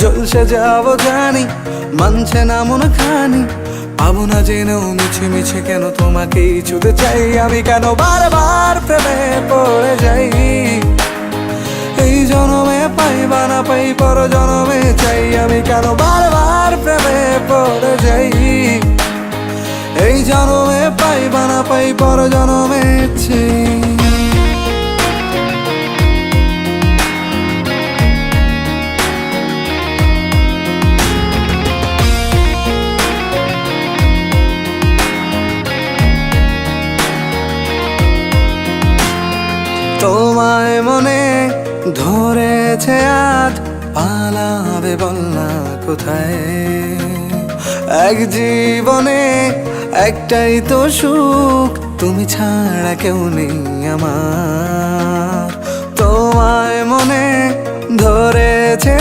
জলসে যাবো জানি, মানছে না মন খানি। পাবো না জেনেও মিছে মিছে কেন তোমাকেই ছুতে চাই আমি, কেন বারবার প্রেমে পড়ে যাই। এই জনমে পাই বা না পাই পর জনমে চাই আমি, কেন বারবার প্রেমে পড়ে যাই। এই জনমে পাই বা না পাই পর জনমে চাই। তোমায় মনে ধরেছে আজ, পালাবে বল না কোথায়। এক জীবনে একটাই তো সুখ, তুমি ছাড়া কেউ নেই আমার। তোমায় মনে ধরেছে